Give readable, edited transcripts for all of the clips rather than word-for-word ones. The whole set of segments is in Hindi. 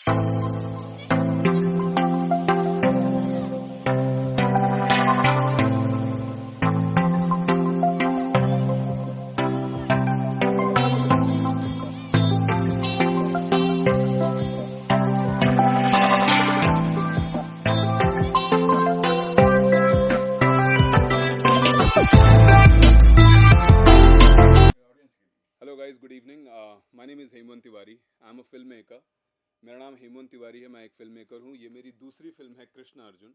Hello guys, good evening. My name is Hemant Tiwari. I am a film maker. मेरा नाम हेमंत तिवारी है। मैं एक फिल्म मेकर हूँ। ये मेरी दूसरी फिल्म है कृष्ण अर्जुन।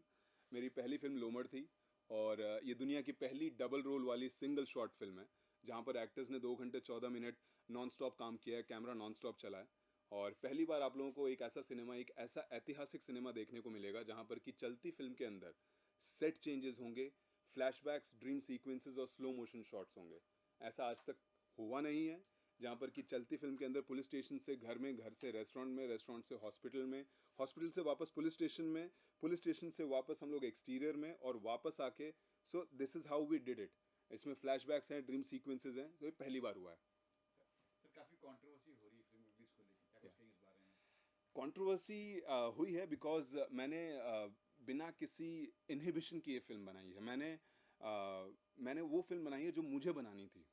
मेरी पहली फिल्म लोमड़ थी और ये दुनिया की पहली डबल रोल वाली सिंगल शॉट फिल्म है, जहाँ पर एक्टर्स ने 2 घंटे 14 मिनट नॉन स्टॉप काम किया है, कैमरा नॉन स्टॉप चला है। और पहली बार आप लोगों को एक ऐसा सिनेमा, एक ऐसा ऐतिहासिक सिनेमा देखने को मिलेगा जहाँ पर कि चलती फिल्म के अंदर सेट चेंजेस होंगे, फ्लैशबैक्स, ड्रीम सीक्वेंसेस और स्लो मोशन शॉट्स होंगे। ऐसा आज तक हुआ नहीं है, जहाँ पर कि चलती फिल्म के अंदर पुलिस स्टेशन से घर में, घर से रेस्टोरेंट में, रेस्टोरेंट से हॉस्पिटल में, हॉस्पिटल से वापस पुलिस स्टेशन में, पुलिस स्टेशन से वापस हम लोग एक्सटीरियर में और वापस आके। So this is how we did it. इसमें फ्लैशबैक्स हैं, ड्रीम सीक्वेंसेस हैं। तो ये पहली बार हुआ है। सर काफी कंट्रोवर्सी हो रही है फिल्म रिलीज को लेकर, क्या कुछ कहेंगे इस बारे में? कंट्रोवर्सी हुई है बिकॉज मैंने बिना किसी इनहिबिशन की ये फिल्म बनाई है। मैंने वो फिल्म बनाई है जो मुझे बनानी थी।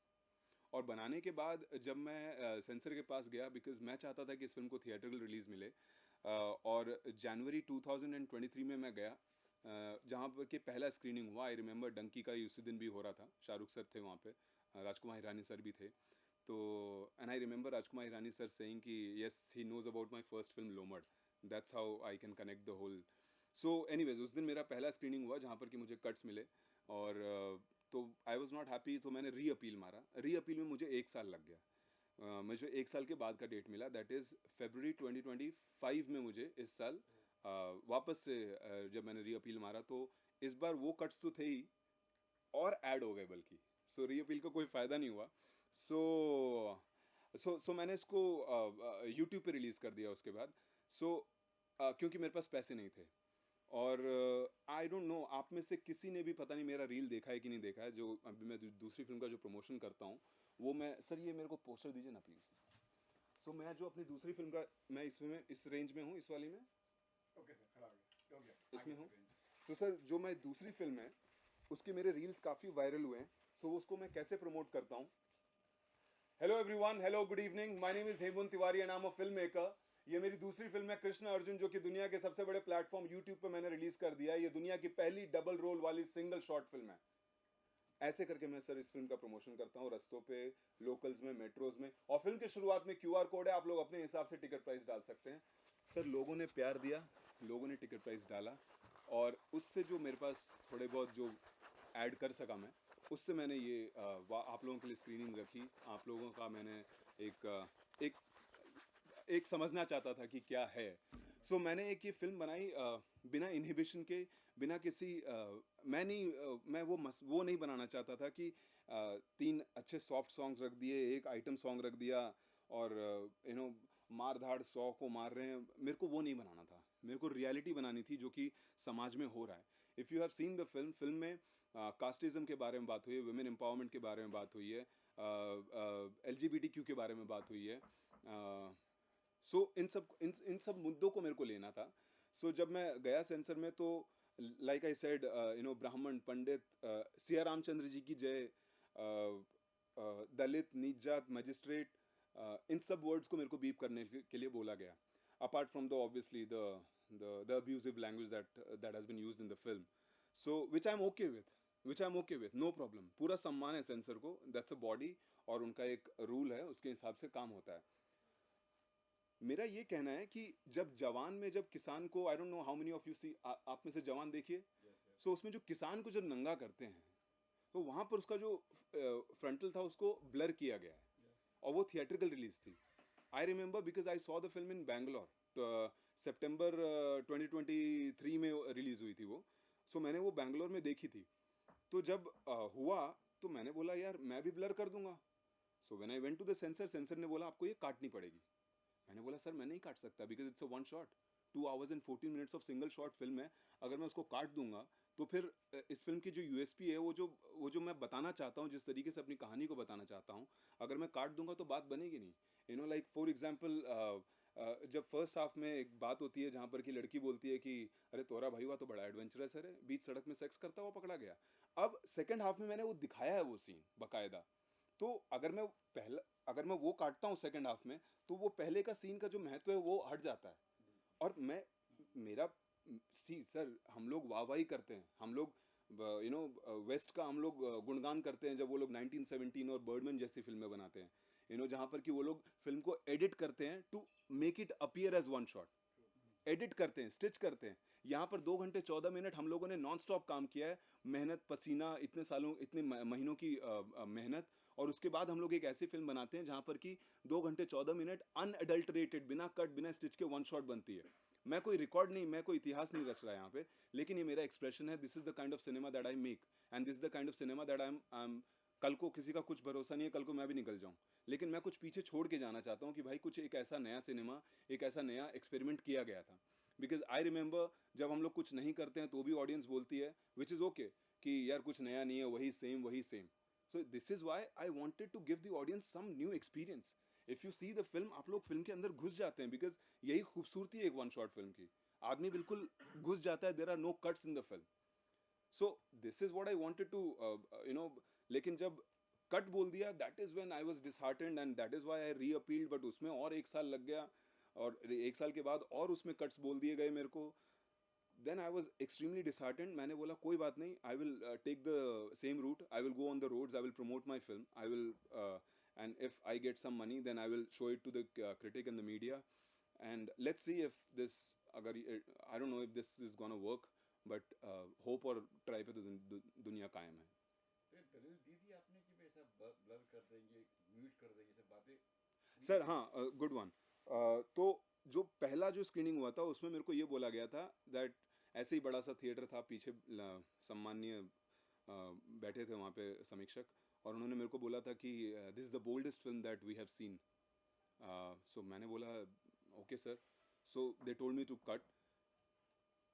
और बनाने के बाद जब मैं सेंसर के पास गया, बिकॉज मैं चाहता था कि इस फिल्म को थिएट्रिकल रिलीज़ मिले, और जनवरी 2023 में मैं गया, जहाँ पर कि पहला स्क्रीनिंग हुआ। आई रिमेंबर डंकी का ही उसी दिन भी हो रहा था। शाहरुख सर थे वहाँ पे, राजकुमार हिरानी सर भी थे। तो and I remember Rajkumar Hirani sir saying कि yes, he knows about my first film Lomad. That's how I can connect the whole. So anyways, उस दिन मेरा पहला स्क्रीनिंग हुआ जहाँ पर कि मुझे कट्स मिले। और तो आई वॉज नॉट हैप्पी, तो मैंने री अपील मारा। री अपील में मुझे 1 साल लग गया। मुझे 1 साल के बाद का डेट मिला, दैट इज़ February 2025 में। मुझे इस साल वापस से जब मैंने री अपील मारा, तो इस बार वो कट्स तो थे ही और ऐड हो गए बल्कि। सो री अपील का कोई फ़ायदा नहीं हुआ। सो सो मैंने इसको यूट्यूब पे रिलीज़ कर दिया उसके बाद। सो क्योंकि मेरे पास पैसे नहीं थे। और आई डोंट नो आप में से किसी ने भी पता नहीं मेरा रील देखा है कि नहीं देखा है, जो अभी मैं दूसरी फिल्म का जो प्रमोशन करता हूँ वो मैं, सर ये मेरे को पोस्टर दीजिए ना प्लीज़। सो मैं जो अपनी दूसरी फिल्म का, मैं इसमें इस रेंज में हूँ, इस वाली में, ओके सर, खड़ा हो गया इसमें आगे हूँ। से करेंगे। तो सर जो मैं दूसरी फिल्म है उसके मेरे रील्स काफ़ी वायरल हुए हैं। सो उसको मैं कैसे प्रमोट करता हूँ। Hello everyone, hello good evening. My name is Hemant Tiwari and I am a film maker. ये मेरी दूसरी फिल्म है कृष्ण अर्जुन, जो कि दुनिया के सबसे बड़े प्लेटफॉर्म यूट्यूब पे मैंने रिलीज कर दिया है। ये दुनिया की पहली डबल रोल वाली सिंगल शॉट फिल्म है। ऐसे करके मैं सर इस फिल्म का प्रमोशन करता हूँ रस्तों पे, लोकल्स में, मेट्रोज में। और फिल्म के शुरुआत में क्यूआर कोड है, आप लोग अपने हिसाब से टिकट प्राइस डाल सकते हैं। सर लोगों ने प्यार दिया, लोगों ने टिकट प्राइस डाला, और उससे जो मेरे पास थोड़े बहुत जो ऐड कर सका मैं, उससे मैंने ये आप लोगों के लिए स्क्रीनिंग रखी। आप लोगों का मैंने एक एक एक समझना चाहता था कि क्या है। सो मैंने एक ये फिल्म बनाई बिना इनहिबिशन के, बिना किसी मैं नहीं मैं वो नहीं बनाना चाहता था कि 3 अच्छे सॉफ्ट सॉन्ग्स रख दिए, एक आइटम सॉन्ग रख दिया, और मार धाड़ 100 को मार रहे हैं। मेरे को वो नहीं बनाना था। मेरे को रियलिटी बनानी थी जो कि समाज में हो रहा है। If you have seen the film में कास्टिज्म के बारे में बात हुई है, वुमेन एम्पावरमेंट के बारे में बात हुई है, LGBTQ के बारे में बात हुई है। सो इन सब मुद्दों को मेरे को लेना था। सो जब मैं गया सेंसर में, तो लाइक आई सेड, ब्राह्मण, पंडित, सिया रामचंद्र जी की जय, दलित, नीच जात, मजिस्ट्रेट, इन सब वर्ड्स को मेरे को बीप करने के लिए बोला गया। Apart from the obviously the abusive language that has been used in the film. So which I am okay with, no problem. पूरा सम्मान है सेंसर को, दैट्स अ बॉडी, और उनका एक रूल है, उसके हिसाब से काम होता है। मेरा ये कहना है कि जब जवान में, जब किसान को, I don't know how many of you see, आप में से जवान देखिए। सो उसमें जो किसान को जब नंगा करते हैं, तो वहाँ पर उसका जो फ्रंटल था उसको ब्लर किया गया है, और वो थिएट्रिकल रिलीज थी। I remember because I saw the film in Bangalore, सितंबर 2023 में रिलीज हुई थी वो। सो मैंने वो बैंगलोर में देखी थी। तो जब हुआ, तो मैंने बोला यार मैं भी ब्लर कर दूंगा। So when I went to the censor, censor ने बोला आपको ये काटनी पड़ेगी। मैंने बोला सर मैं नहीं काट सकता, because it's a one shot, 2 hours and 14 minutes of single short film है। अगर मैं उसको काट दूंगा तो फिर इस फिल्म की जो यूएसपी है, वो जो मैं बताना चाहता हूँ, जिस तरीके से अपनी कहानी को बताना चाहता हूँ, अगर मैं काट दूंगा तो बात बनेगी नहीं। लाइक फॉर एग्जाम्पल, जब फर्स्ट हाफ में एक बात होती है जहाँ पर कि लड़की बोलती है कि अरे तोरा भाई हुआ तो बड़ा एडवेंचरस है रे, बीच सड़क में सेक्स करता हुआ पकड़ा गया। अब सेकंड हाफ में मैंने वो दिखाया है वो सीन बकायदा। तो अगर मैं वो काटता हूँ सेकंड हाफ में, तो वो पहले का सीन का जो महत्व है वो हट जाता है। और मैं मेरा सी सर, हम लोग वाहवाही करते हैं, हम लोग वेस्ट का हम लोग गुणगान करते हैं जब वो लोग 1917 और बर्डमैन जैसी फिल्में बनाते हैं, जहाँ पर कि वो लोग फिल्म को एडिट करते हैं to make it appear as one shot, edit करते हैं, स्टिच करते हैं। यहाँ पर 2 घंटे 14 मिनट हम लोगों ने नॉन स्टॉप काम किया है, मेहनत पसीना, इतने सालों इतने महीनों की मेहनत, और उसके बाद हम लोग एक ऐसी फिल्म बनाते हैं जहाँ पर कि 2 घंटे 14 मिनट अनएडल्टरेटेड, बिना कट बिना स्टिच के वन शॉट बनती है। मैं कोई रिकॉर्ड नहीं, मैं कोई इतिहास नहीं रच रहा यहाँ पे, लेकिन ये मेरा एक्सप्रेशन है। This is the kind of cinema that I make, and this is the kind of cinema that I am. कल को किसी का कुछ भरोसा नहीं है, कल को मैं भी निकल जाऊँ, लेकिन मैं कुछ पीछे छोड़ के जाना चाहता हूँ कि भाई कुछ एक ऐसा नया सिनेमा, एक ऐसा नया एक्सपेरिमेंट किया गया था। बिकॉज आई रिमेंबर जब हम लोग कुछ नहीं करते हैं तो भी ऑडियंस बोलती है, विच इज़ ओके, कि यार कुछ नया नहीं है, वही सेम वही same. So this is why I wanted to give the audience some new experience. If you see the film, आप लोग फिल्म के अंदर घुस जाते हैं, बिकॉज यही खूबसूरती है एक वन शॉट फिल्म की, आदमी बिल्कुल घुस जाता है, there are no cuts in the film. So this is what I wanted to लेकिन जब कट बोल दिया, that is when I was disheartened, and that is why I reappealed. But उसमें और 1 साल लग गया, और 1 साल के बाद और उसमें कट्स बोल दिए गए मेरे को। Then I was extremely disheartened. मैंने बोला कोई बात नहीं, I will take the same route, I will go on the roads, I will promote my film, I will and if I get some money then I will show it to the critic and the media, and let's see if this, अगर I don't know if this is gonna work, but hope और ट्राई पे तो दुनिया कायम है। तो दलील दी थी आपने कि भाई ऐसा ब्लर कर देंगे, म्यूट कर देंगे, सब बातें सर हाँ, गुड वन। तो जो पहला जो स्क्रीनिंग हुआ था उसमें मेरे को ये बोला गया था दैट, ऐसे ही बड़ा सा थिएटर था पीछे, सम्माननीय बैठे थे वहाँ पे समीक्षक, और उन्होंने मेरे को बोला था कि this is the boldest film that we have seen. So मैंने बोला okay sir. So they told me to cut.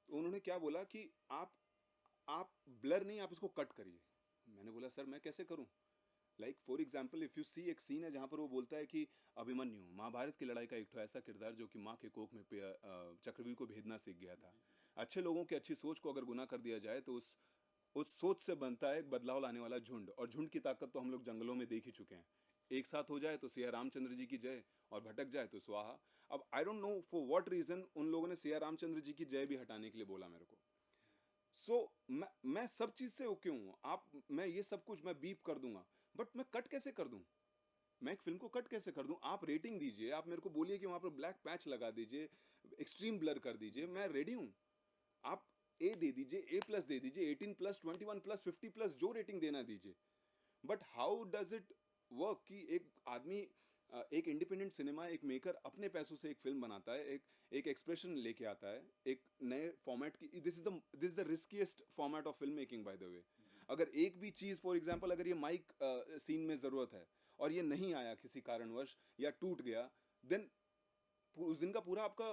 तो उन्होंने क्या बोला कि आप ब्लर नहीं, आप इसको कट करिए। मैंने बोला सर मैं कैसे करूँ? Like for example if you see, एक सीन है जहाँ पर वो बोलता है कि अभिमन्यु महाभारत की लड़ाई का एक ठो ऐसा किरदार जो कि माँ के कोख में चक्रव्यूह को भेदना सीख गया था। अच्छे लोगों की अच्छी सोच को अगर गुनाह कर दिया जाए तो उस सोच से बनता है एक बदलाव लाने वाला झुंड, और झुंड की ताकत तो हम लोग जंगलों में देख ही चुके हैं। एक साथ हो जाए तो सिया रामचंद्र जी की जय, और भटक जाए तो स्वाहा। अब I don't know for what reason उन लोगों ने सिया रामचंद्र जी की जय भी हटाने के लिए बोला मेरे को। सो मैं सब चीज से ओके हूँ, मैं ये सब कुछ मैं बीप कर दूंगा, बट मैं कट कैसे कर दूं? मैं एक फिल्म को कट कैसे कर दूं? आप रेटिंग दीजिए, आप मेरे को बोलिए कि वहां पर ब्लैक पैच लगा दीजिए, एक्सट्रीम ब्लर कर दीजिए, मैं रेडी हूं। आप ए दे दीजिए, A+ दे दीजिए, 18+, 21+, 50+, जो रेटिंग देना दीजिए। But how does it work कि एक आदमी, एक इंडिपेंडेंट सिनेमा, एक मेकर अपने पैसों से एक फिल्म बनाता है, एक एक्सप्रेशन लेके आता है, एक नए फॉर्मेट की। This is the riskiest format of film making by the way. अगर एक भी चीज़, फॉर एग्जांपल अगर ये माइक सीन में ज़रूरत है और ये नहीं आया किसी कारणवश या टूट गया, देन उस दिन का पूरा आपका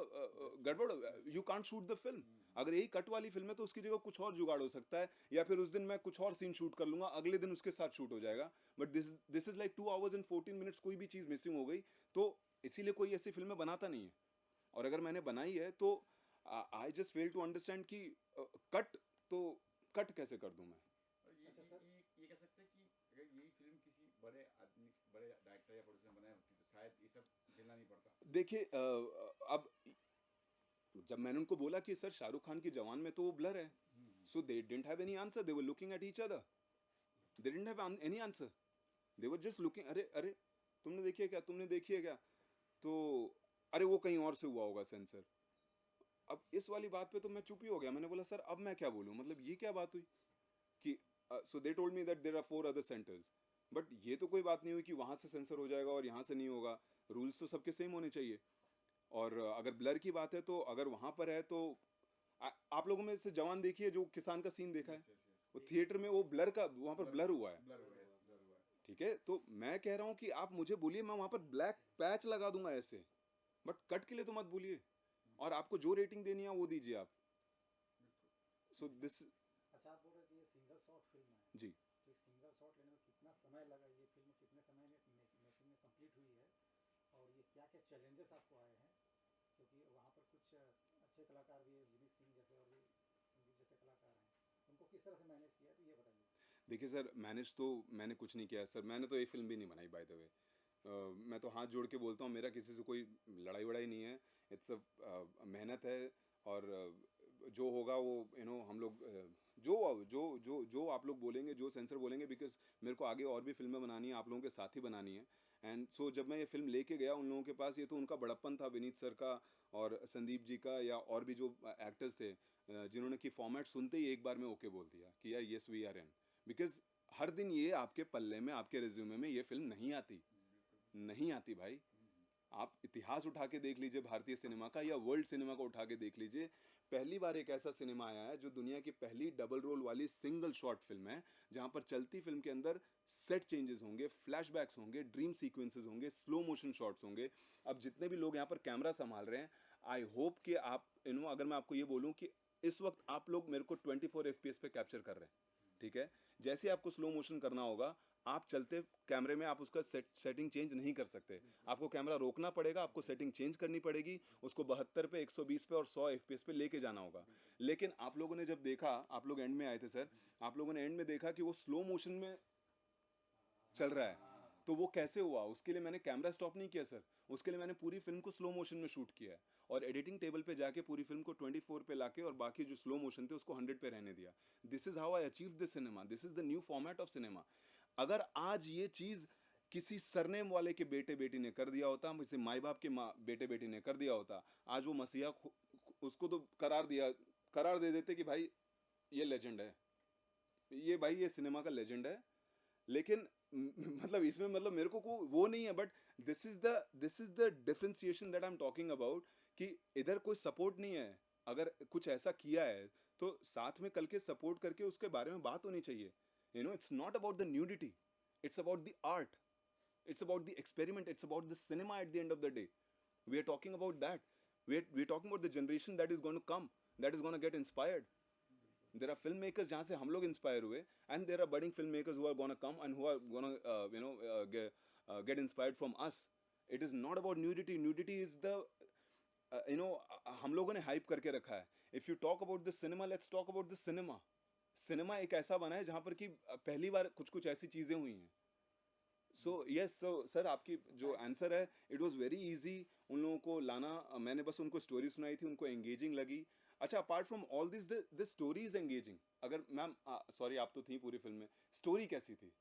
गड़बड़, you can't shoot the film. अगर यही कट वाली फिल्म है तो उसकी जगह कुछ और जुगाड़ हो सकता है, या फिर उस दिन मैं कुछ और सीन शूट कर लूंगा, अगले दिन उसके साथ शूट हो जाएगा। But this is like 2 hours and 14 minutes, कोई भी चीज़ मिसिंग हो गई तो इसीलिए कोई ऐसी फिल्में बनाता नहीं है। और अगर मैंने बनाई है तो I just fail to understand कि कट तो कट कैसे कर दूं मैं। और ये कह सकते हैं कि अगर यही फिल्म किसी बड़े आदमी, बड़े डायरेक्टर या प्रोड्यूसर ने बनाई होती तो शायद ये सब झेलना नहीं पड़ता। देखिए अब जब मैंने उनको बोला कि सर शाहरुख खान की जवान में तो वो ब्लर है, so they didn't have any answer, they were looking at each other, they didn't have any answer, they were just looking, अरे अरे तुमने देखी है क्या, तुमने देखी है क्या? तो अरे वो कहीं और से हुआ होगा सेंसर। अब इस वाली बात पे तो मैं चुप ही हो गया। मैंने बोला सर अब मैं क्या बोलूं, मतलब ये क्या बात हुई कि so they told me that there are 4 other centres, but ये तो कोई बात नहीं हुई कि वहां से सेंसर हो जाएगा और यहाँ से नहीं होगा। रूल्स तो सबके सेम होने चाहिए। और अगर ब्लर की बात है तो अगर वहां पर है तो आप लोगों में से जवान देखिए जो किसान का सीन देखा है, Yes, yes, yes. वो थिएटर में वो ब्लर का वहां पर ब्लर हुआ है। ब्लर हुआ है, ब्लर हुआ है। ठीक है, तो मैं कह रहा हूं कि आप मुझे बोलिए, मैं वहां पर ब्लैक पैच लगा दूंगा ऐसे, बट कट के लिए तो मत बोलिए। और आपको जो रेटिंग देनी है वो दीजिए आप। सो दिस, अच्छा, आप बोल रहे थे ये सिंगल शॉट फिल्म है, जी तो इस सिंगल शॉट लेने में कितना समय लगा? ये फिल्म कितने समय में मेकिंग में कंप्लीट हुई है, और ये क्या क्या चैलेंजेस आपको आए हैं अच्छे कलाकार भी है, विनीत सिंह जैसे और भी संदीप जैसे कलाकार हैं, उनको किस तरह से मैनेज किया, तो ये बताइए। देखिए सर, मैनेज तो मैंने कुछ नहीं किया सर, मैंने तो एक फिल्म भी नहीं बनाई बाय द वे। मैं तो हाथ जोड़ के बोलता हूँ, मेरा किसी से कोई लड़ाई वड़ाई नहीं है। इट्स अ मेहनत है, और जो होगा वो हम लोग जो जो जो जो आप लोग बोलेंगे, जो सेंसर बोलेंगे, बिकॉज मेरे को आगे और भी फिल्में बनानी है, आप लोगों के साथ ही बनानी है। एंड सो जब मैं ये फिल्म लेके गया उन लोगों के पास, ये तो उनका बड़प्पन था, विनीत सर का और संदीप जी का, या और भी जो एक्टर्स थे, जिन्होंने कि फॉर्मेट सुनते ही एक बार में ओके बोल दिया कि यार yes we are in. Because हर दिन ये आपके पल्ले में, आपके रिज्यूमे में ये फिल्म नहीं आती, नहीं आती भाई। आप इतिहास उठा के देख लीजिए भारतीय सिनेमा का, या वर्ल्ड सिनेमा को उठा के देख लीजिए। पहली बार एक ऐसा सिनेमा आया है जो दुनिया की पहली डबल रोल वाली सिंगल शॉट फिल्म है, जहां पर चलती फिल्म के अंदर सेट चेंजेस होंगे, फ्लैशबैक्स होंगे, ड्रीम सीक्वेंसेस होंगे, स्लो मोशन शॉट्स होंगे। अब जितने भी लोग यहाँ पर कैमरा संभाल रहे हैं, आई होप कि आप अगर मैं आपको ये बोलूँ कि इस वक्त आप लोग मेरे को 24 FPS पे कैप्चर कर रहे हैं, ठीक है। जैसे आपको स्लो मोशन करना होगा, आप चलते कैमरे में आप उसका सेटिंग चेंज नहीं कर सकते, आपको कैमरा रोकना पड़ेगा, आपको सेटिंग चेंज करनी पड़ेगी, उसको 72 पे, 120 पे और 100 FPS पे लेके जाना होगा। लेकिन आप लोगों ने जब देखा, आप लोग एंड में आए थे सर, आप लोगों ने एंड में देखा कि वो स्लो मोशन में चल रहा है, तो वो कैसे हुआ? उसके लिए मैंने कैमरा स्टॉप नहीं किया सर, उसके लिए मैंने पूरी फिल्म को स्लो मोशन में शूट किया है, और एडिटिंग टेबल पे जाके पूरी फिल्म को 24 पे लाके और बाकी जो स्लो मोशन थे उसको 100 पे रहने दिया। This is how I achieve this cinema, this is the new format of cinema. अगर आज ये चीज किसी सरनेम वाले के बेटे बेटी ने कर दिया होता, किसी माई बाप के बेटे बेटी ने कर दिया होता, आज वो मसीहा उसको तो करार दे देते कि भाई ये लेजेंड है, ये भाई ये सिनेमा का लेजेंड है। लेकिन मतलब इसमें मतलब मेरे को वो नहीं है, but this is the differentiation that I am talking about, कि इधर कोई सपोर्ट नहीं है। अगर कुछ ऐसा किया है तो साथ में कल के सपोर्ट करके उसके बारे में बात होनी चाहिए। It's not about the nudity, it's about the art, it's about the experiment, it's about the cinema at the end of the day. We are talking about that. We're talking about the generation that is going to come, that is going to get inspired. There are filmmakers जहाँ से हम लोग इंस्पायर हुए, and there are budding filmmakers who are going to come and who are going to get inspired from us. It is not about nudity. Nudity is the हम लोगों ने हाइप करके रखा है. If you talk about the cinema, let's talk about the cinema. Cinema एक ऐसा बना है जहाँ पर कि पहली बार कुछ कुछ ऐसी चीज़ें हुई हैं. सो यस, सो सर आपकी जो आंसर है, इट वॉज वेरी इजी उन लोगों को लाना. मैंने बस उनको स्टोरी सुनाई थी, उनको एंगेजिंग लगी. अच्छा, apart from all this the story is engaging. अगर मैम सॉरी आप तो थी पूरी फिल्म में, स्टोरी कैसी थी?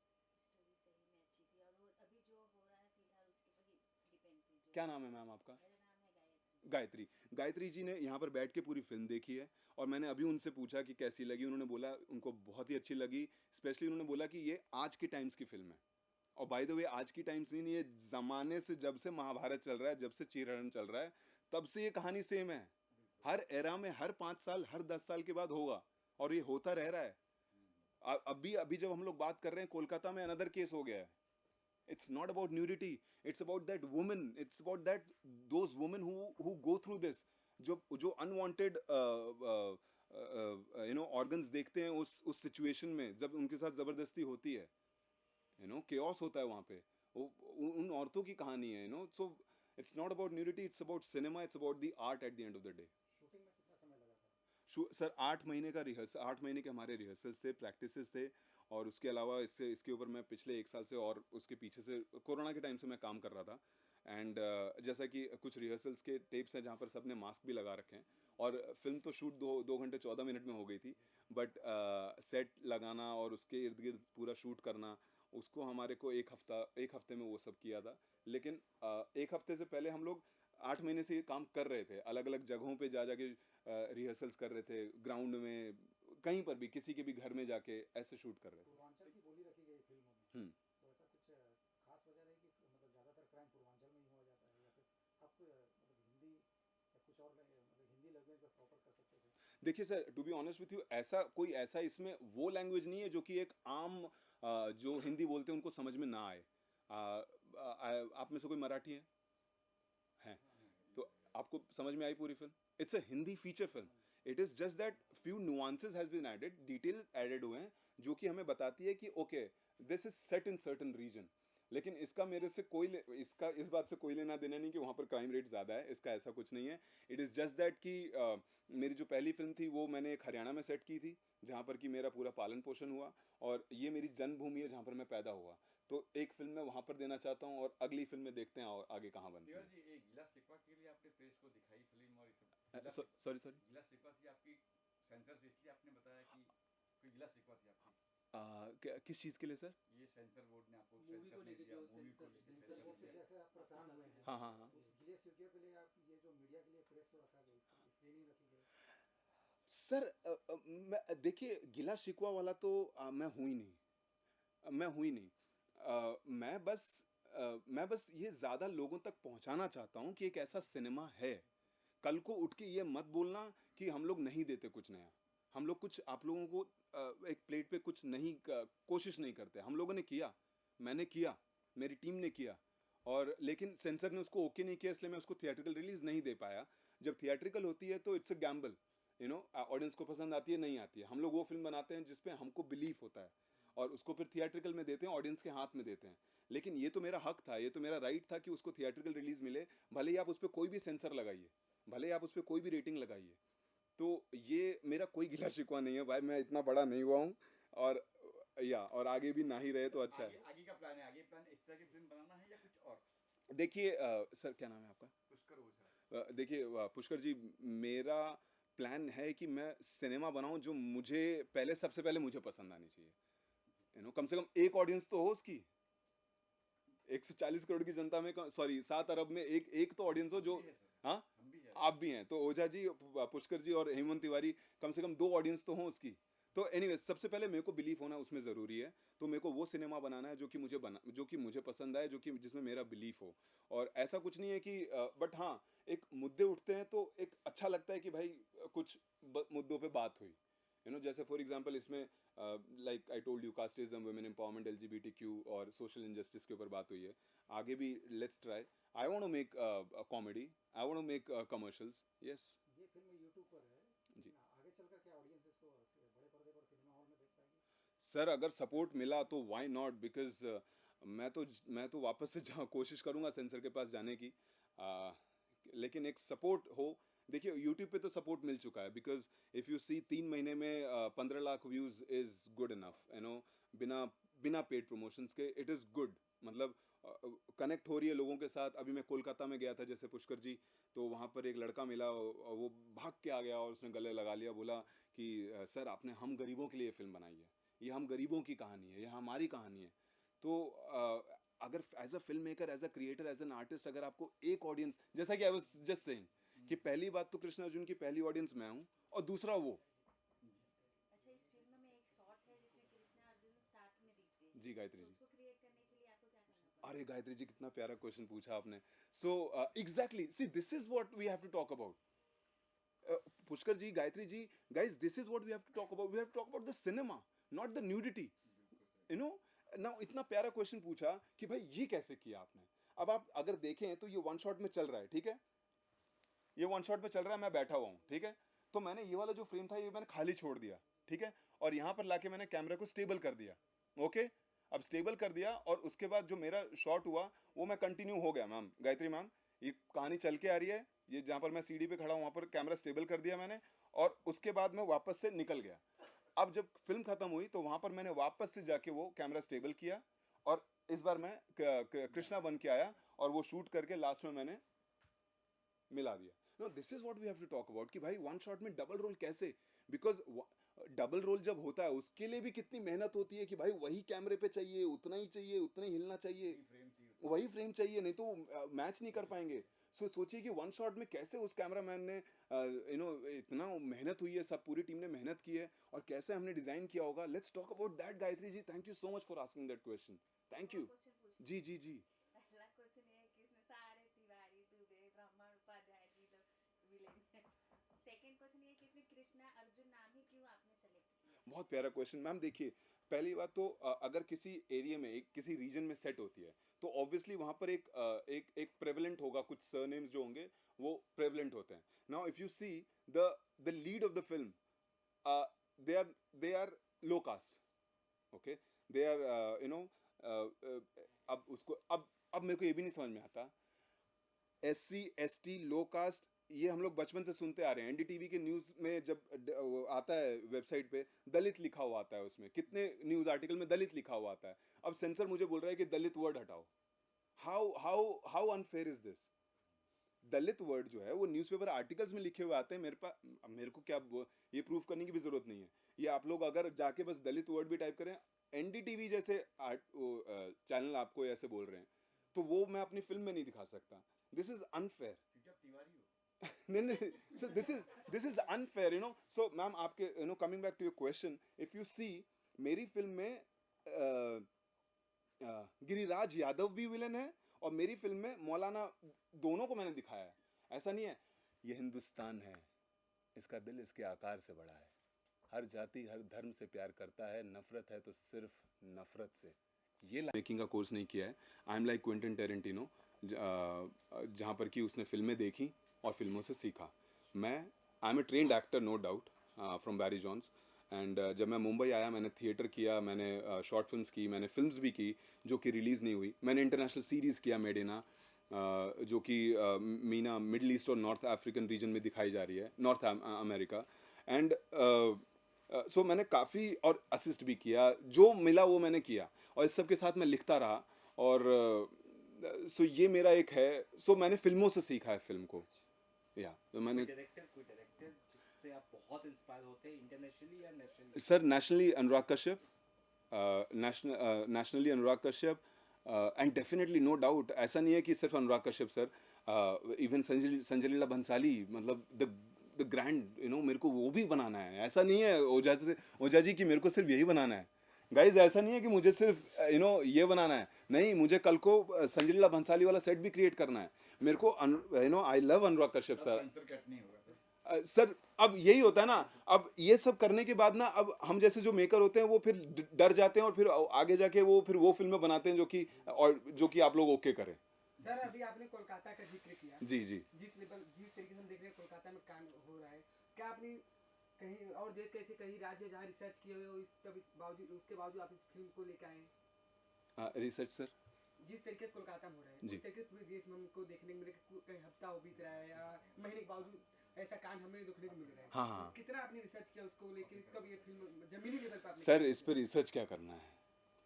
स्टोरी सही में अच्छी थी, और वो अभी जो हो रहा है फिलहाल उसके पर ही डिपेंड थी. जो क्या नाम है मैम आपका? मेरा नाम है गायत्री. गायत्री. गायत्री जी ने यहाँ पर बैठ के पूरी फिल्म देखी है, और मैंने अभी उनसे पूछा कि कैसी लगी. उन्होंने बोला उनको बहुत ही अच्छी लगी. स्पेशली उन्होंने बोला कि ये आज के टाइम्स की फिल्म है. और बाय द वे आज की टाइम्स नहीं, ये ज़माने से, जब से महाभारत चल रहा है, जब से चीरहरण चल रहा है, तब से ये कहानी सेम है. हर एरा में हर 5 साल, हर 10 साल के बाद होगा, और ये होता रह रहा है. अभी जब हम लोग बात कर रहे हैं, कोलकाता में अनदर केस हो गया है. It's not about nudity. It's about that woman. It's about those women who go through this. जो unwanted organs देखते हैं उस सिचुएशन में, जब उनके साथ जबरदस्ती होती है, chaos होता है वहाँ पे. उन औरतों की कहानी है. So it's not about nudity. It's about cinema. It's about the art at the end of the day. Shooting में कितना समय लगा था? सर 8 महीने का 8 महीने के हमारे रिहर्सल्स थे, प्रैक्टिसेस थे, और उसके अलावा इसके ऊपर मैं पिछले 1 साल से और उसके पीछे से कोरोना के टाइम से मैं काम कर रहा था. एंड जैसा कि कुछ रिहर्सल्स के टेप्स हैं जहाँ पर सबने मास्क भी लगा रखे हैं, और फिल्म तो शूट 2 घंटे 14 मिनट में हो गई थी, बट सेट लगाना और उसके इर्द गिर्द पूरा शूट करना, उसको हमारे को एक हफ्ते में वो सब किया था. लेकिन 1 हफ्ते से पहले हम लोग 8 महीने से ये काम कर रहे थे. अलग अलग जगहों पे जाके रिहर्सल्स कर रहे थे, ग्राउंड में, कहीं पर भी, किसी के भी घर में जाके ऐसे शूट कर रहे थे. पूर्वांचल की बोली रखी गई फिल्मों में, हम्म. तो ऐसा कुछ खास वजह रही कि मतलब ज़्यादातर क्राइम पूर्वांचल में ही हुआ जाता है, या फिर आप मतलब हिंदी या कुछ और मतलब हिंदी लैंग्वेज में प्रॉपर कर सकते थे? देखिए sir, to be honest with you, ऐसा इसमें वो लैंग्वेज नहीं है जो कि एक आम जो हिंदी बोलते हैं उनको समझ में ना आए. आप में से कोई मराठी है? तो आपको समझ में आई पूरी film? It's a Hindi feature film. It is just that few nuances has been added, detail added हुए हैं, जो कि हमें बताती है कि okay, this is set in certain region. लेकिन इसका मेरे से इसका इस बात से कोई लेना देना नहीं कि वहाँ पर क्राइम रेट ज़्यादा है, इसका ऐसा कुछ नहीं है. इट इज़ जस्ट दैट कि मेरी जो पहली फिल्म थी वो मैंने एक हरियाणा में सेट की थी, जहाँ पर कि मेरा पूरा पालन पोषण हुआ, और ये मेरी जन्मभूमि है जहाँ पर मैं पैदा हुआ. तो एक फिल्म मैं वहाँ पर देना चाहता हूँ, और अगली फिल्म में देखते हैं और आगे कहाँ बनती तिवारी है. जी, एक गिला शिकवा के लिए आपने प्रेस को दिखाई फिल्म और ये सब सॉरी सॉरी. गिला शिकवा थी आपकी सेंसर से, इसलिए आपने बताया कि कोई गिला शिकवा थी आपकी किस चीज़ के लिए सर? ये सेंसर बोर्ड ने आपको मूवी को सेंसर नहीं लेके दिया, जो मूवी को सेंसर- लेके सेंसर सेंसर बोर्ड से नहीं दिया. जैसे आप परेशान हुए हैं, हाँ हाँ हाँ. उस गिले शिकवे के लिए आप ये जो मीडिया के लिए प्रेस को रखा गया, इसकी स्क्रीनिंग रखी गई. सर मैं देखिए, गिला शिकवा वाला तो मैं हूँ ही नहीं. मैं हूँ ही नहीं. मैं बस ये ज़्यादा लोगों तक पहुँचाना चाहता हूँ कि एक ऐसा सिनेमा है. कल को उठ के ये मत बोलना कि हम लोग नहीं देते कुछ नया. हम लोग कुछ आप लोगों को एक प्लेट पे कुछ नहीं कोशिश नहीं करते. हम लोगों ने किया, मैंने किया, मेरी टीम ने किया, और लेकिन सेंसर ने उसको ओके नहीं किया, इसलिए मैं उसको थिएट्रिकल रिलीज नहीं दे पाया. जब थिएट्रिकल होती है तो it's a gamble, you know. Audience को पसंद आती है, नहीं आती है. हम लोग वो फिल्म बनाते हैं जिसपे हमको बिलीफ होता है, और उसको फिर थिएट्रिकल में देते हैं, ऑडियंस के हाथ में देते हैं. लेकिन ये तो मेरा हक था, ये तो मेरा राइट था कि उसको थिएट्रिकल रिलीज मिले, भले ही आप उस पर कोई भी सेंसर लगाइए, भले ही आप उस पर कोई भी रेटिंग लगाइए. तो ये मेरा कोई गिला शिकवा नहीं है भाई, मैं इतना बड़ा नहीं हुआ हूँ, और आगे भी ना ही रहे तो अच्छा आगे है. आगे का प्लान है, आगे प्लान इस तरह की फिल्म बनाना है या कुछ और? देखिए सर, क्या नाम है आपका? पुष्कर ओझा. देखिए पुष्कर जी, मेरा प्लान है कि मैं सिनेमा बनाऊं जो मुझे सबसे पहले मुझे पसंद आनी चाहिए. यू नो, कम से कम एक ऑडियंस तो हो उसकी. 140 करोड़ की जनता में, सॉरी 7 अरब में एक तो ऑडियंस हो जो. हम भी है सर. हाँ, हम भी है. आप भी हैं तो ओझा जी, पुष्कर जी और हेमंत तिवारी, कम से कम 2 ऑडियंस तो हों उसकी. तो एनीवे, सबसे पहले मेरे को बिलीफ होना उसमें ज़रूरी है. तो मेरे को वो सिनेमा बनाना है जो कि मुझे पसंद आए, जिसमें मेरा बिलीफ हो. और ऐसा कुछ नहीं है कि बट हाँ, एक मुद्दे उठते हैं तो एक अच्छा लगता है कि भाई कुछ मुद्दों पे बात हुई. यू नो, जैसे फॉर एग्जांपल इसमें like I told you, casteism, women empowerment, LGBTQ और सोशल इंजस्टिस के ऊपर बात हुई है. आगे भी let's try. I want to make comedy, I want to make commercials. Yes ये फिल्म यूट्यूब पर है, जी. लेकिन आगे चलकर क्या ऑडियंस इसको बड़े पर्दे पर सिनेमा हॉल में देख पाएगी? सर, अगर सपोर्ट मिला तो व्हाई नॉट, बिकॉज मैं तो वापस से कोशिश करूंगा सेंसर के पास जाने की. लेकिन एक सपोर्ट हो. देखिए यूट्यूब पे तो सपोर्ट मिल चुका है, बिकॉज इफ़ यू सी 3 महीने में 15 lakh views is good enough, you know. बिना बिना पेड प्रमोशंस के इट इज़ गुड. मतलब कनेक्ट हो रही है लोगों के साथ. अभी मैं कोलकाता में गया था जैसे पुष्कर जी, तो वहाँ पर एक लड़का मिला, और वो भाग के आ गया और उसने गले लगा लिया, बोला कि सर आपने हम गरीबों के लिए फिल्म बनाई है, ये हम गरीबों की कहानी है, ये हमारी कहानी है. तो अगर as a film maker, as a creator, as an artist, अगर आपको एक ऑडियंस, जैसा कि आई वाज जस्ट सेइंग कि पहली बात तो कृष्ण अर्जुन की पहली ऑडियंस मैं हूँ, और दूसरा वो. अच्छा, इस फिल्म में एक शॉट है जिसमें कृष्णा अर्जुन साथ में दिखते हैं. जी गायत्री तो जी. उसको क्रिएट करने के लिए आपको क्या करना पड़ा? अरे गायत्री जी, कितना प्यारा क्वेश्चन पूछा आपने. So exactly, see this is what we have to talk about. Pushkar ji, Gayatri ji, guys, this is what we have to talk about. We have to talk about the cinema, not the nudity. You know, now इतना प्यारा क्वेश्चन पूछा कि भाई ये कैसे किया आपने. अब आप अगर देखें तो ये वन शॉट में चल रहा है, ठीक है. ये वन शॉट में चल रहा है, मैं बैठा हुआ हूँ, ठीक है. तो मैंने ये वाला जो फ्रेम था ये मैंने खाली छोड़ दिया, ठीक है. और यहाँ पर लाके मैंने कैमरा को स्टेबल कर दिया. ओके, अब स्टेबल कर दिया, और उसके बाद जो मेरा शॉट हुआ वो मैं कंटिन्यू हो गया. मैम, गायत्री मैम, ये कहानी चल के आ रही है. ये जहाँ पर मैं सीढ़ी पे खड़ा हूँ वहाँ पर कैमरा स्टेबल कर दिया मैंने, और उसके बाद मैं वापस से निकल गया. अब जब फिल्म खत्म हुई तो वहाँ पर मैंने वापस से जाके वो कैमरा स्टेबल किया, और इस बार मैं कृष्णा बन के आया, और वो शूट करके लास्ट में मैंने मिला दिया. No, this is what we have to talk about कि भाई वन शॉट में डबल रोल कैसे. बिकॉज डबल रोल जब होता है उसके लिए भी कितनी मेहनत होती है कि भाई वही कैमरे पे चाहिए, उतना ही चाहिए, उतना ही हिलना चाहिए, फ्रेम चाहिए. वही फ्रेम चाहिए, नहीं तो मैच नहीं कर पाएंगे. सो सोचिए कि वन शॉट में कैसे उस कैमरामैन ने यू नो इतना मेहनत हुई है, सब पूरी टीम ने मेहनत की है, और कैसे हमने डिजाइन किया होगा. Let's talk about that Gayatri ji. Thank you so much for asking that question. Thank you. Question पूछ. जी जी जी. पहला क्वेश्चन ये है कि इसमें सारे तिवारी, दुबे, ब्राह्मण, उपाध्याय जी लोग विलेन हैं. सेकंड क्वेश्चन ये कि इसमें कृष्णा अर्जुन नाम ही क्यों आपने सेलेक्ट किया? बहुत प्यारा क्वेश्चन मैम. देखिए, पहली बात तो अगर किसी एरिया में, किसी रीजन में सेट होती है तो ऑब्वियसली वहाँ पर एक प्रेवलेंट होगा, कुछ सरनेम्स जो होंगे वो प्रेवलेंट होते हैं. Now if you see the lead of the film, they are low caste. Okay, they are you know अब उसको अब मेरे को ये भी नहीं समझ में आता, SC ST लो कास्ट, ये हम लोग बचपन से सुनते आ रहे हैं। एनडीटीवी के न्यूज़ में जब वो आता है वेबसाइट पे, दलित लिखा हुआ आता है उसमें, कितने न्यूज़ आर्टिकल में दलित लिखा हुआ आता है। अब सेंसर मुझे बोल रहा है कि दलित वर्ड हटाओ। How unfair is this? Dalit word जो है वो न्यूज़पेपर आर्टिकल्स में लिखे हुए आते हैं। मेरे को क्या ये प्रूफ करने की भी जरूरत नहीं है। ये आप लोग अगर जाके बस दलित वर्ड भी टाइप करें, एनडीटीवी जैसे चैनल आपको ऐसे बोल रहे हैं, तो वो मैं अपनी फिल्म में नहीं दिखा सकता। This is unfair. क्योंकि आप तिवारी हो। नहीं, so this is unfair, you know. So ma'am आपके, you know, coming back to your question, if you see मेरी फिल्म में गिरिराज यादव भी विलन है और मेरी फिल्म में मौलाना, दोनों को मैंने दिखाया है। ऐसा नहीं है ये हिंदुस्तान है, इसका दिल इसके आकार से बड़ा है, हर जाति हर धर्म से प्यार करता है, नफरत है तो सिर्फ नफरत से। ये मेकिंग का कोर्स नहीं किया है। I am like Quentin Tarantino, जहाँ पर कि उसने फिल्में देखी और फिल्मों से सीखा। I am a trained actor, no doubt, from Barry John's. And जब मैं मुंबई आया, मैंने थिएटर किया, मैंने शॉर्ट फिल्म्स की, मैंने फिल्म्स भी की जो कि रिलीज़ नहीं हुई। मैंने इंटरनेशनल सीरीज़ किया मेडिना, जो कि मीना मिडल ईस्ट और नॉर्थ अफ्रीकन रीजन में दिखाई जा रही है, नॉर्थ अमेरिका। एंड सो मैंने काफ़ी और असिस्ट भी किया, जो मिला वो मैंने किया, और इस सब के साथ मैं लिखता रहा। और सो ये मेरा एक है। सो मैंने फिल्मों से सीखा है फिल्म को। या तो मैंने कोई डायरेक्टर जिससे आप बहुत इंस्पायर होते हैं, इंटरनेशनली या nationally? Sir nationally Anurag Kashyap, nationally Anurag Kashyap, and definitely no doubt, ऐसा नहीं है कि सिर्फ अनुराग कश्यप सर, इवन संजय लीला भंसाली, मतलब द ग्रैंड, यू नो, मेरे को वो भी बनाना है। ऐसा नहीं है ओझा जी की मेरे को सिर्फ यही बनाना है। गाइज ऐसा नहीं है कि मुझे सिर्फ यू नो ये बनाना है, नहीं, मुझे कल को संजय लीला भंसाली वाला सेट भी क्रिएट करना है। मेरे को you know I love Anurag Kashyap sir. Answer cut नहीं होगा सर। सर अब यही होता है ना, अब ये सब करने के बाद ना, अब हम जैसे जो मेकर होते हैं वो फिर डर जाते हैं और फिर आगे जाके वो फिल्में बनाते हैं जो कि आप लोग ओके करें। सर अभी आपने कोलकाता का जिक्र किया, जी जिस तरीके से हम देख रहे हैं कोलकाता में काम हो रहा है, क्या आपने कहीं और देश कैसे कहीं राज्य जहाँ रिसर्च किए हुए हो, उसके बावजूद आप इस फिल्म को लेकर आए? रिसर्च सर, जिस तरीके से कोलकाता में हो रहा है, जी। उस तरीके से पूरे देश में हमको देखने को मिले, कहीं हफ्ता हो बीत रहा है या महीने के बावजूद ऐसा कांड हमें देखने को मिल रहा है। हाँ, हाँ। कितना आपने रिसर्च किया उसको लेके, कब ये फिल्म जमीनी लेवल पर आपने सर इस पर रिसर्च क्या करना है?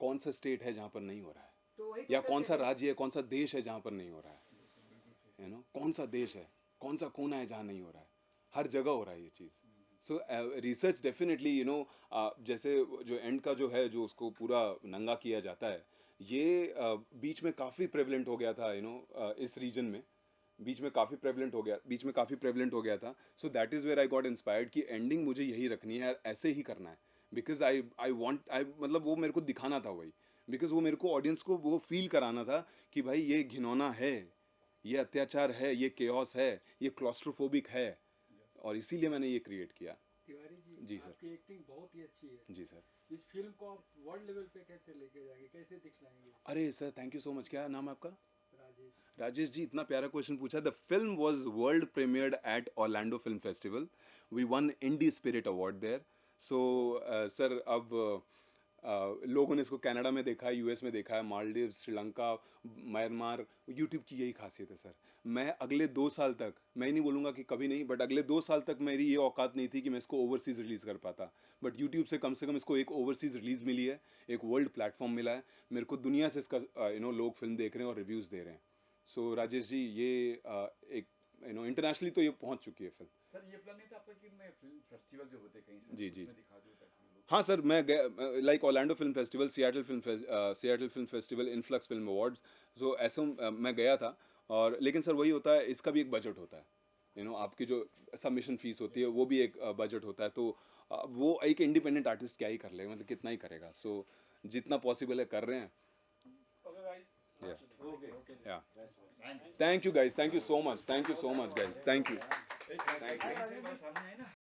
कौन सा स्टेट है जहाँ पर नहीं हो रहा है, तो वही या तो कौन सा सर- राज्य है, कौन सा देश है जहाँ पर नहीं हो रहा है, यू नो, कौन सा देश है, कौन सा कोना है जहाँ नहीं हो रहा है? हर जगह हो रहा है ये चीज़। So research definitely, you know, जैसे जो एंड का जो है, जो उसको पूरा नंगा किया जाता है, ये बीच में काफ़ी प्रेवलेंट हो गया था, यू नो, इस रीजन में बीच में काफ़ी प्रेवलेंट हो गया था। So that is where I got inspired कि एंडिंग मुझे यही रखनी है, ऐसे ही करना है, बिकॉज आई मतलब वो मेरे को दिखाना था वही, बिकॉज वो मेरे को ऑडियंस को वो फील कराना था कि भाई ये घिनौना है, ये अत्याचार है, ये केओस है, ये क्लॉस्ट्रोफोबिक है, और इसीलिए मैंने ये क्रिएट किया। तिवारी जी, जी सर। आपकी एक्टिंग बहुत ही अच्छी है। जी सर। इस फिल्म को आप वर्ल्ड लेवल पे कैसे लेके जाएंगे, कैसे दिखलाएंगे? अरे sir thank you so much. क्या नाम है आपका? राजेश। राजेश जी, इतना प्यारा क्वेश्चन पूछा। The film was world premiered at Orlando film festival. We won indie spirit award there. So sir अब लोगों ने इसको कनाडा में देखा है, यूएस में देखा है, मालदीव, श्रीलंका, म्यांमार। यूट्यूब की यही खासियत है सर। मैं अगले 2 साल तक, मैं नहीं बोलूँगा कि कभी नहीं, बट अगले 2 साल तक मेरी ये औकात नहीं थी कि मैं इसको ओवरसीज़ रिलीज़ कर पाता, बट यूट्यूब से कम इसको एक ओवरसीज़ रिलीज़ मिली है, एक वर्ल्ड प्लेटफॉर्म मिला है मेरे को। दुनिया से इसका यू नो लोग फिल्म देख रहे हैं और रिव्यूज़ दे रहे हैं। सो राजेश जी, ये एक यू नो इंटरनेशनली तो ये पहुंच चुकी है फिल्म। सर ये प्लान नहीं था आपका कि मैं फिल्म फेस्टिवल जो होते हैं कहीं से, जी, जी। उसमें दिखा दूं ताकि लोग। हाँ सर, मैं गया, like Orlando film festival, Seattle film festival, Influx film awards. So ऐसे मैं गया था, और लेकिन सर वही होता है, इसका भी एक बजट होता है, यू नो, आपकी जो सबमिशन फीस होती है वो भी एक बजट होता है। तो वो एक इंडिपेंडेंट आर्टिस्ट क्या ही कर लेगा, मतलब कितना ही करेगा। सो जितना पॉसिबल है कर रहे हैं। Yeah. Thank you guys, thank you so much guys, thank you. सामने है ना।